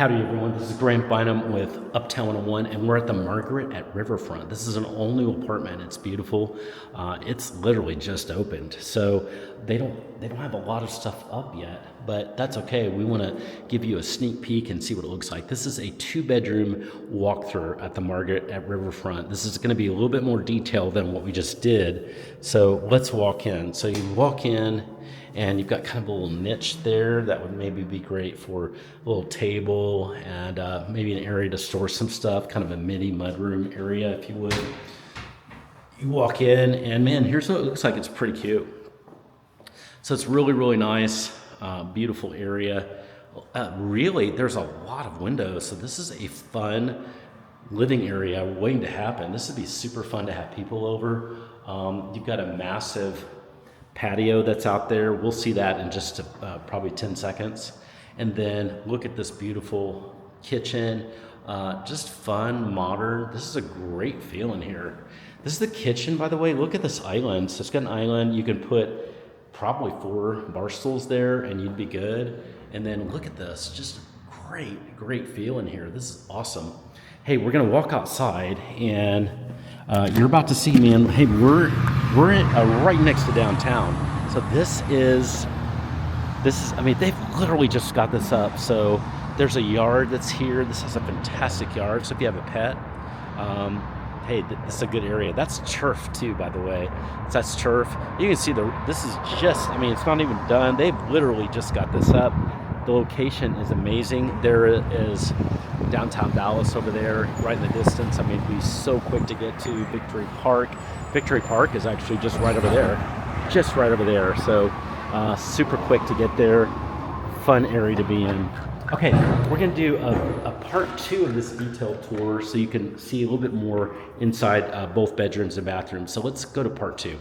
Howdy everyone, this is Grant Bynum with Uptown 101 and we're at the Margaret at Riverfront. This is an all new apartment. It's beautiful. It's literally just opened. So they don't have a lot of stuff up yet, but that's okay. We want to give you a sneak peek and see what it looks like. This is a 2-bedroom walkthrough at the Margaret at Riverfront. This is going to be a little bit more detailed than what we just did. So let's walk in. So you walk in and you've got kind of a little niche there that would maybe be great for a little table and maybe an area to store some stuff, kind of a mini mudroom area, if you would. You walk in and man, here's what it looks like. It's pretty cute. So it's really, really nice, beautiful area. Really, there's a lot of windows. So this is a fun living area waiting to happen. This would be super fun to have people over. You've got a massive patio that's out there. We'll see that in just probably 10 seconds. And then look at this beautiful kitchen. Just fun, modern. This is a great feeling here. This is the kitchen, by the way. Look at this island. So it's got an island. You can put probably 4 bar stools there and you'd be good. And then look at this. Just great feeling here. This is awesome. Hey, we're gonna walk outside and you're about to see, man, hey, we're right next to downtown. So this is, I mean, they've literally just got this up. So there's a yard that's here. This is a fantastic yard. So if you have a pet, hey, this is a good area. That's turf too, by the way. So that's turf. You can see this is just, I mean, it's not even done. They've literally just got this up. The location is amazing. There is downtown Dallas over there, right in the distance. I mean, it'd be so quick to get to Victory Park. Victory Park is actually just right over there. Just right over there. So super quick to get there. Fun area to be in. Okay, we're gonna do a part 2 of this detailed tour so you can see a little bit more inside both bedrooms and bathrooms. So let's go to part 2.